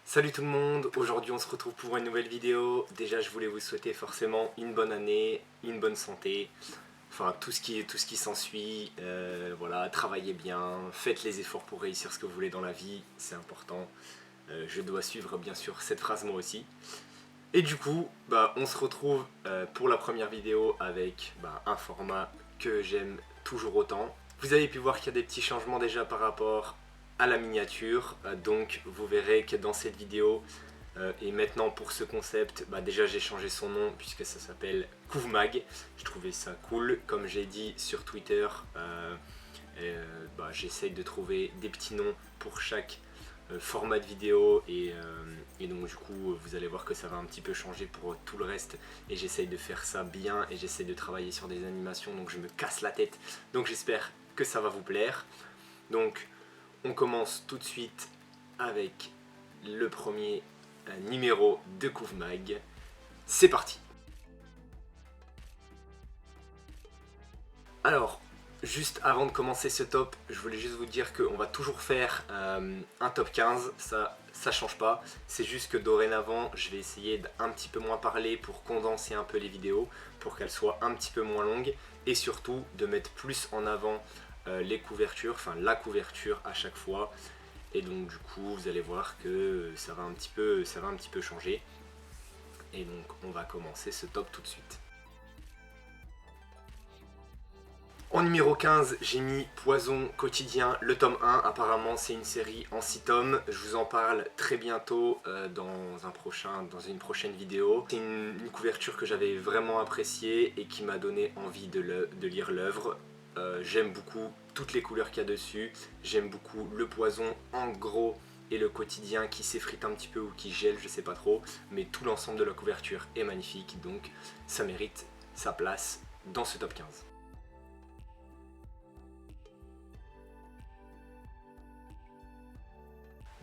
Salut tout le monde, aujourd'hui on se retrouve pour une nouvelle vidéo. Déjà je voulais vous souhaiter forcément une bonne année, une bonne santé, enfin tout ce qui s'ensuit. Voilà, travaillez bien, faites les efforts pour réussir ce que vous voulez dans la vie, c'est important. Je dois suivre bien sûr cette phrase moi aussi. Et du coup, on se retrouve pour la première vidéo avec un format que j'aime toujours autant. Vous avez pu voir qu'il y a des petits changements déjà par rapport à la miniature, donc vous verrez que dans cette vidéo, et maintenant pour ce concept, déjà j'ai changé son nom puisque ça s'appelle Couvmag. Je trouvais ça cool, comme j'ai dit sur Twitter, j'essaye de trouver des petits noms pour chaque format de vidéo et donc du coup vous allez voir que ça va un petit peu changer pour tout le reste et j'essaye de faire ça bien et j'essaye de travailler sur des animations, donc je me casse la tête, donc j'espère que ça va vous plaire. Donc on commence tout de suite avec le premier numéro de Couvmag. C'est parti. Alors, juste avant de commencer ce top, je voulais juste vous dire qu'on va toujours faire un top 15, ça change pas. C'est juste que dorénavant, je vais essayer d'un petit peu moins parler pour condenser un peu les vidéos, pour qu'elles soient un petit peu moins longues, et surtout de mettre plus en avant les couvertures, enfin la couverture à chaque fois. Et donc du coup, vous allez voir que ça va un petit peu changer. Et donc on va commencer ce top tout de suite. En numéro 15, j'ai mis Poison quotidien, le tome 1. Apparemment, c'est une série en 6 tomes. Je vous en parle très bientôt dans une prochaine vidéo. C'est une couverture que j'avais vraiment appréciée et qui m'a donné envie de lire l'œuvre. J'aime beaucoup toutes les couleurs qu'il y a dessus. J'aime beaucoup le poison en gros et le quotidien qui s'effrite un petit peu ou qui gèle, je sais pas trop. Mais tout l'ensemble de la couverture est magnifique, donc ça mérite sa place dans ce top 15.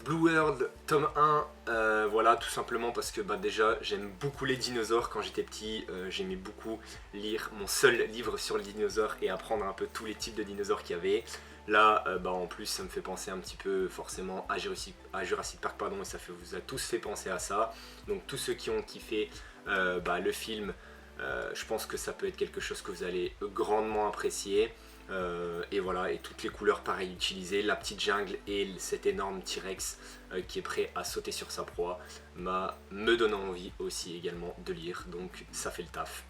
Blue World, tome 1, voilà, tout simplement parce que déjà j'aime beaucoup les dinosaures. Quand j'étais petit, j'aimais beaucoup lire mon seul livre sur les dinosaures et apprendre un peu tous les types de dinosaures qu'il y avait. Là, en plus, ça me fait penser un petit peu forcément à Jurassic Park, pardon, et ça vous a tous fait penser à ça. Donc tous ceux qui ont kiffé le film, je pense que ça peut être quelque chose que vous allez grandement apprécier. Et voilà, et toutes les couleurs pareil utilisées, la petite jungle et cet énorme T-Rex qui est prêt à sauter sur sa proie me donnant envie aussi également de lire, donc ça fait le taf.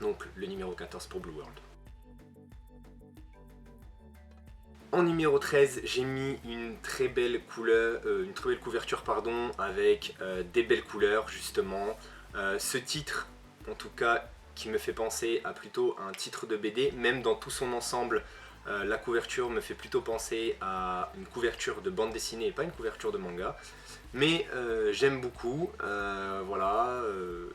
Donc le numéro 14 pour Blue World. En numéro 13, j'ai mis une très belle couverture avec des belles couleurs justement. Ce titre, en tout cas, qui me fait penser à plutôt un titre de BD, même dans tout son ensemble, la couverture me fait plutôt penser à une couverture de bande dessinée et pas une couverture de manga. Mais j'aime beaucoup,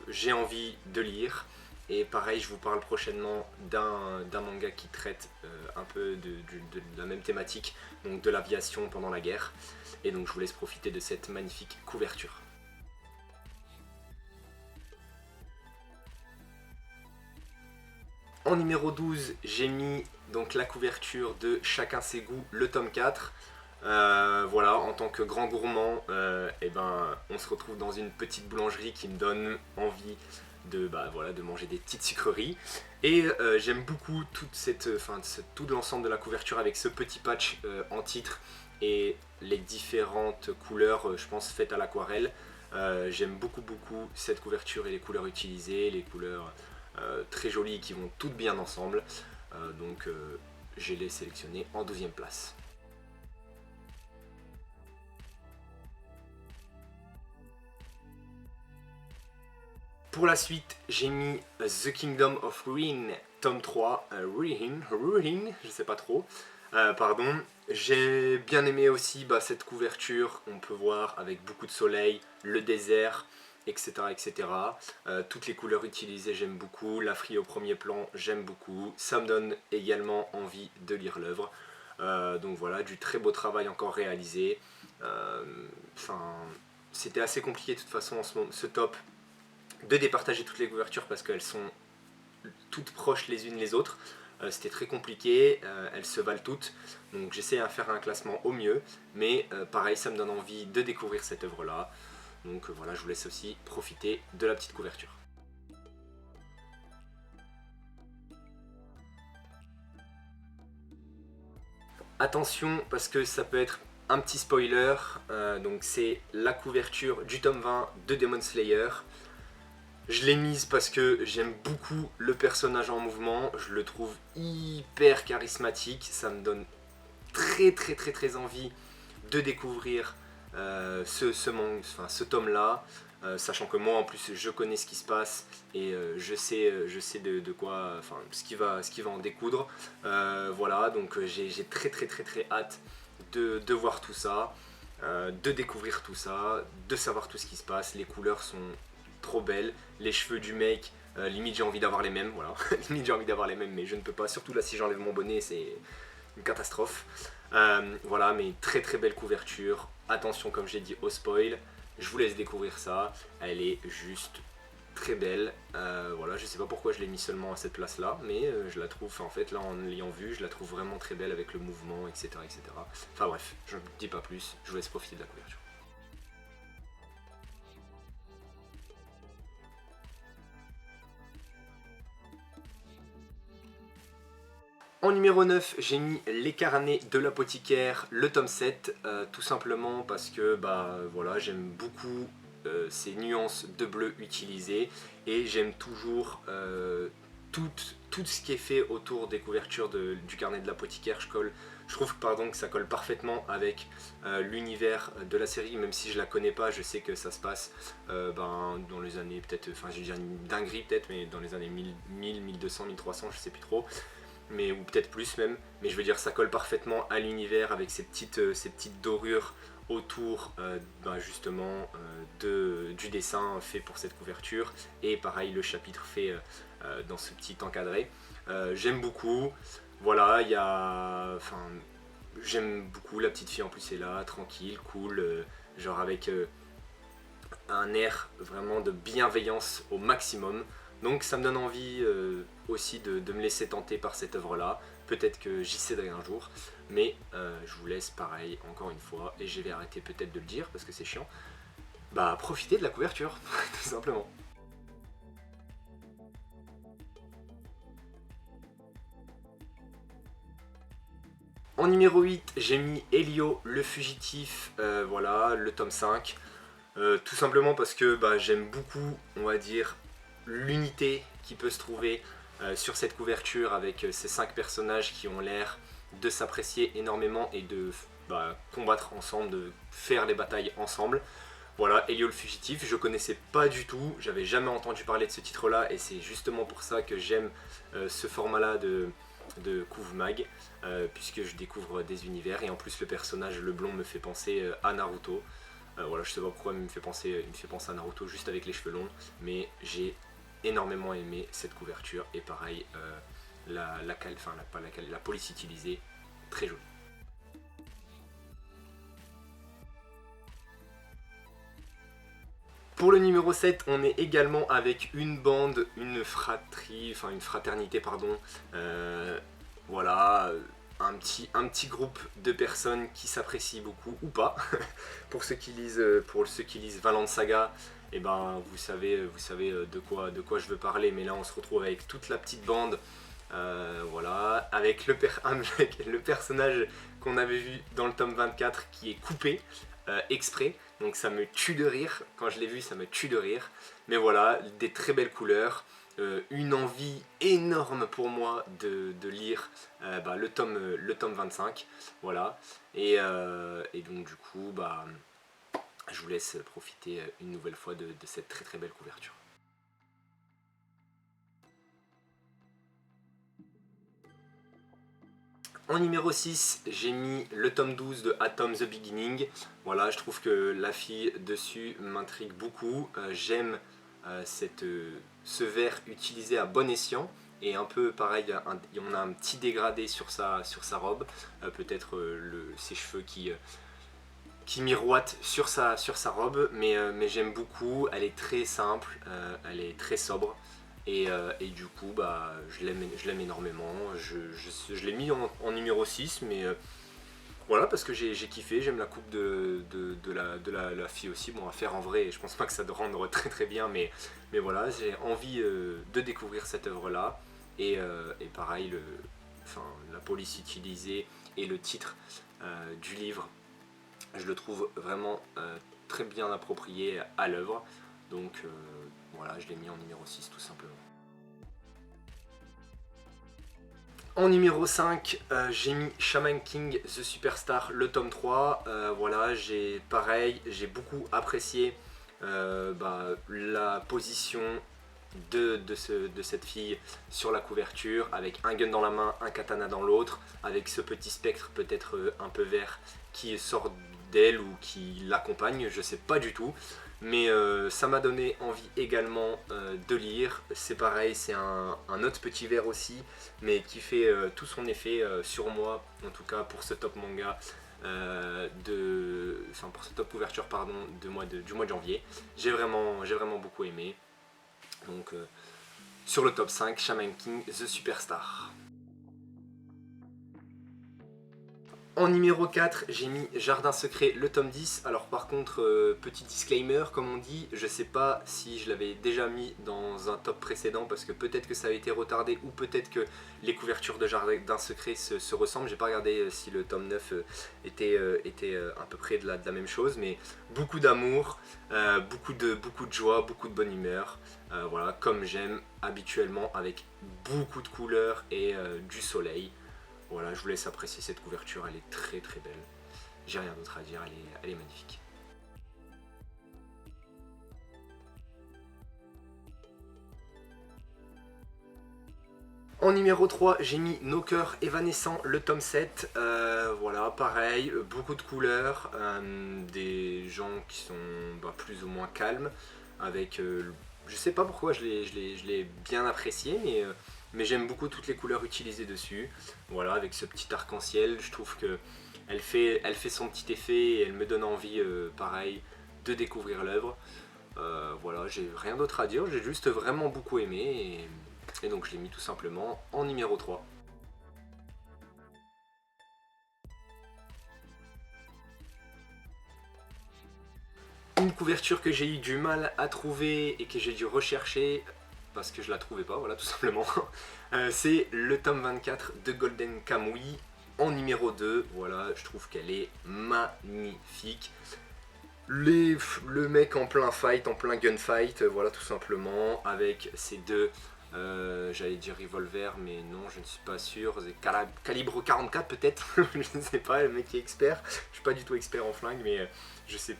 j'ai envie de lire. Et pareil, je vous parle prochainement d'un manga qui traite un peu de la même thématique, donc de l'aviation pendant la guerre. Et donc je vous laisse profiter de cette magnifique couverture. En numéro 12, j'ai mis donc la couverture de Chacun ses goûts, le tome 4. Voilà, en tant que grand gourmand, on se retrouve dans une petite boulangerie qui me donne envie de manger des petites sucreries. Et j'aime beaucoup tout l'ensemble de la couverture avec ce petit patch en titre et les différentes couleurs, je pense, faites à l'aquarelle. J'aime beaucoup cette couverture et les couleurs utilisées, les couleurs très jolies qui vont toutes bien ensemble. Donc je l'ai sélectionné en 12e place. Pour la suite, j'ai mis The Kingdom of Ruin, tome 3, Ruin, je sais pas trop, pardon. J'ai bien aimé aussi cette couverture, on peut voir avec beaucoup de soleil, le désert, etc. etc. Toutes les couleurs utilisées, j'aime beaucoup, la frie au premier plan, j'aime beaucoup, ça me donne également envie de lire l'œuvre. Donc voilà, du très beau travail encore réalisé. C'était assez compliqué de toute façon ce top de départager toutes les couvertures parce qu'elles sont toutes proches les unes les autres. c'était très compliqué, elles se valent toutes, donc j'essaie de faire un classement au mieux, mais pareil, ça me donne envie de découvrir cette œuvre-là. Donc voilà, je vous laisse aussi profiter de la petite couverture. Attention, parce que ça peut être un petit spoiler, donc c'est la couverture du tome 20 de Demon Slayer. Je l'ai mise parce que j'aime beaucoup le personnage en mouvement, je le trouve hyper charismatique, ça me donne très envie de découvrir ce tome-là, sachant que moi en plus je connais ce qui se passe et je sais de quoi, enfin ce qui va en découdre. Voilà, donc j'ai très hâte de voir tout ça, de découvrir tout ça, de savoir tout ce qui se passe. Les couleurs sont trop belles, les cheveux du mec, limite j'ai envie d'avoir les mêmes, voilà, limite j'ai envie d'avoir les mêmes, mais je ne peux pas, surtout là si j'enlève mon bonnet, c'est une catastrophe. Voilà, mais très belle couverture. Attention, comme j'ai dit, au spoil. Je vous laisse découvrir ça. Elle est juste très belle. Voilà, je sais pas pourquoi je l'ai mis seulement à cette place là, mais je la trouve, en fait là en l'ayant vue, je la trouve vraiment très belle avec le mouvement, etc. Enfin bref, je ne dis pas plus, je vous laisse profiter de la couverture. En numéro 9, j'ai mis Les Carnets de l'apothicaire, le tome 7, tout simplement parce que bah, voilà, j'aime beaucoup ces nuances de bleu utilisées et j'aime toujours tout ce qui est fait autour des couvertures du carnet de l'apothicaire. Je trouve pardon, que ça colle parfaitement avec l'univers de la série, même si je la connais pas, je sais que ça se passe dans les années peut-être, enfin je vais dire une dinguerie peut-être, mais dans les années 1000, 1200, 1300, je sais plus trop. Mais, ou peut-être plus même, mais je veux dire ça colle parfaitement à l'univers avec ces petites dorures autour justement du dessin fait pour cette couverture, et pareil le chapitre fait dans ce petit encadré. J'aime beaucoup, voilà, j'aime beaucoup, la petite fille en plus est là, tranquille, cool, genre avec un air vraiment de bienveillance au maximum. Donc ça me donne envie aussi de me laisser tenter par cette œuvre là. Peut-être que j'y céderai un jour, mais je vous laisse pareil encore une fois, et je vais arrêter peut-être de le dire parce que c'est chiant. Bah profitez de la couverture, tout simplement. En numéro 8, j'ai mis Elio le fugitif, voilà, le tome 5. Tout simplement parce que j'aime beaucoup, on va dire, l'unité qui peut se trouver sur cette couverture avec ces 5 personnages qui ont l'air de s'apprécier énormément et de combattre ensemble, de faire les batailles ensemble. Voilà, Elio le fugitif, je connaissais pas du tout, j'avais jamais entendu parler de ce titre là, et c'est justement pour ça que j'aime ce format là de Couve Mag, puisque je découvre des univers, et en plus le personnage, le blond, me fait penser à Naruto. Voilà, je sais pas pourquoi il me fait penser à Naruto juste avec les cheveux longs, mais j'ai énormément aimé cette couverture, et pareil, la police utilisée, très jolie. Pour le numéro 7, on est également avec une bande, une fraternité, pardon, voilà, un petit groupe de personnes qui s'apprécient beaucoup, ou pas. Pour ceux qui lisent Vinland Saga, et vous savez de quoi je veux parler, mais là on se retrouve avec toute la petite bande, voilà, avec le personnage qu'on avait vu dans le tome 24 qui est coupé exprès, donc ça me tue de rire, quand je l'ai vu ça me tue de rire, mais voilà, des très belles couleurs, une envie énorme pour moi de lire le tome 25, voilà, et donc du coup je vous laisse profiter une nouvelle fois de cette très belle couverture. En numéro 6, j'ai mis le tome 12 de Atom the Beginning. Voilà, je trouve que la fille dessus m'intrigue beaucoup. J'aime ce vert utilisé à bon escient. Et un peu pareil, on a un petit dégradé sur sa robe. Peut-être ses cheveux qui miroitent sur sa robe. Mais j'aime beaucoup, elle est très simple, elle est très sobre. Et du coup, bah, je l'aime énormément. Je l'ai mis en numéro 6, mais voilà, parce que j'ai kiffé, j'aime la coupe de la fille aussi. Bon, à faire en vrai, je pense pas que ça doit rendre très très bien, mais voilà, j'ai envie de découvrir cette œuvre-là. Et pareil, la police utilisée et le titre du livre, je le trouve vraiment très bien approprié à l'œuvre. Donc voilà, je l'ai mis en numéro 6 tout simplement. En numéro 5, j'ai mis Shaman King The Superstar, le tome 3. Voilà, j'ai beaucoup apprécié la position de cette fille sur la couverture, avec un gun dans la main, un katana dans l'autre, avec ce petit spectre peut-être un peu vert qui sort d'elle ou qui l'accompagne, je sais pas du tout. Mais ça m'a donné envie également de lire. C'est pareil, c'est un autre petit verre aussi, mais qui fait tout son effet sur moi, en tout cas pour ce top manga, pour ce top couverture pardon, du mois de janvier. J'ai vraiment beaucoup aimé. Donc sur le top 5, Shaman King The Superstar. En numéro 4, j'ai mis Jardin Secret, le tome 10. Alors par contre, petit disclaimer, comme on dit, je sais pas si je l'avais déjà mis dans un top précédent parce que peut-être que ça a été retardé ou peut-être que les couvertures de Jardin Secret se ressemblent. J'ai pas regardé si le tome 9 était à peu près de la même chose, mais beaucoup d'amour, beaucoup de joie, beaucoup de bonne humeur. Voilà, comme j'aime habituellement, avec beaucoup de couleurs et du soleil. Voilà, je vous laisse apprécier cette couverture, elle est très très belle. J'ai rien d'autre à dire, elle est magnifique. En numéro 3, j'ai mis Nos cœurs évanescents, le tome 7. Voilà, pareil, beaucoup de couleurs, des gens qui sont plus ou moins calmes, avec... je sais pas pourquoi je l'ai bien apprécié, mais j'aime beaucoup toutes les couleurs utilisées dessus. Voilà, avec ce petit arc-en-ciel, je trouve que elle fait son petit effet et elle me donne envie, pareil, de découvrir l'œuvre. Voilà, j'ai rien d'autre à dire, j'ai juste vraiment beaucoup aimé et donc je l'ai mis tout simplement en numéro 3. Une couverture que j'ai eu du mal à trouver et que j'ai dû rechercher parce que je la trouvais pas, voilà tout simplement. C'est le tome 24 de Golden Kamuy en numéro 2. Voilà, je trouve qu'elle est magnifique. Le mec en plein fight, en plein gunfight, voilà tout simplement, avec ces deux, j'allais dire revolver, mais non, je ne suis pas sûr, calibre 44 peut-être, je ne sais pas, le mec est expert, je suis pas du tout expert en flingue, mais je sais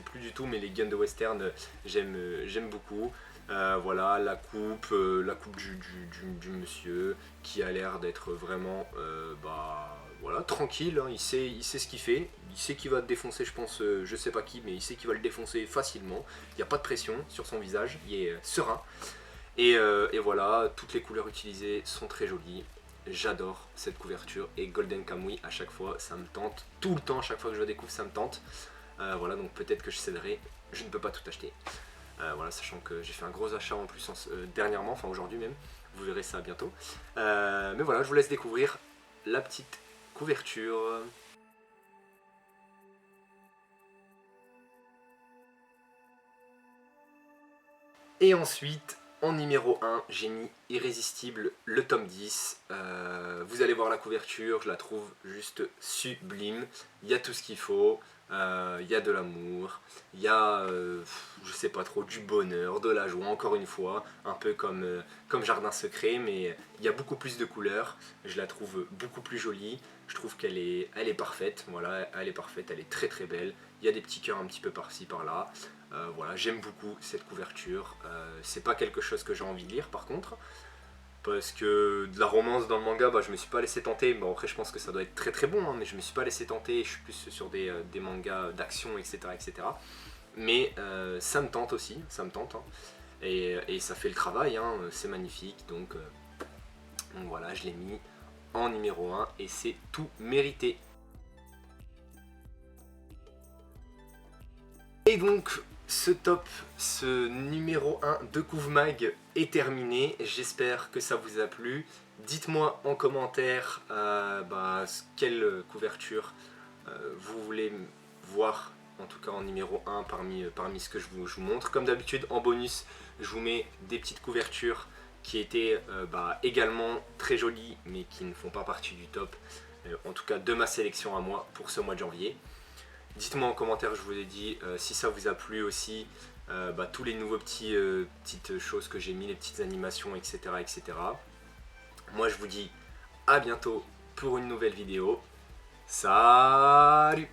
plus du tout, mais les guns de western, j'aime beaucoup. Voilà, la coupe du monsieur qui a l'air d'être vraiment voilà, tranquille, hein, il sait ce qu'il fait, il sait qu'il va défoncer, je pense, je sais pas qui, mais il sait qu'il va le défoncer facilement, il n'y a pas de pression sur son visage, il est serein. Et voilà, toutes les couleurs utilisées sont très jolies. J'adore cette couverture et Golden Kamuy à chaque fois, ça me tente. Tout le temps, à chaque fois que je la découvre, ça me tente. Voilà, donc peut-être que je céderai. Je ne peux pas tout acheter. Voilà, sachant que j'ai fait un gros achat en plus dernièrement, enfin aujourd'hui même. Vous verrez ça bientôt. Mais voilà, je vous laisse découvrir la petite couverture. Et ensuite, en numéro 1, j'ai mis Irrésistible, le tome 10. Vous allez voir la couverture, je la trouve juste sublime. Il y a tout ce qu'il faut, il y a de l'amour, il y a, je sais pas trop, du bonheur, de la joie, encore une fois, un peu comme Jardin Secret, mais il y a beaucoup plus de couleurs. Je la trouve beaucoup plus jolie. Je trouve qu'elle est parfaite, voilà, elle est parfaite, elle est très très belle. Il y a des petits cœurs un petit peu par-ci par-là. Voilà, j'aime beaucoup cette couverture. C'est pas quelque chose que j'ai envie de lire par contre, parce que de la romance dans le manga, je me suis pas laissé tenter. Bon, après, je pense que ça doit être très très bon, hein, mais je me suis pas laissé tenter. Je suis plus sur des mangas d'action, etc., etc. Mais ça me tente aussi, ça me tente. Hein. Et ça fait le travail, hein, c'est magnifique. Donc voilà, je l'ai mis en numéro 1 et c'est tout mérité. Et donc, ce top, ce numéro 1 de Couve Mag est terminé. J'espère que ça vous a plu. Dites-moi en commentaire quelle couverture vous voulez voir, en tout cas en numéro 1 parmi ce que je vous montre. Comme d'habitude, en bonus, je vous mets des petites couvertures qui étaient également très jolies, mais qui ne font pas partie du top, en tout cas de ma sélection à moi pour ce mois de janvier. Dites-moi en commentaire, je vous ai dit, si ça vous a plu aussi, tous les nouveaux petites choses que j'ai mis, les petites animations, etc., etc. Moi, je vous dis à bientôt pour une nouvelle vidéo. Salut!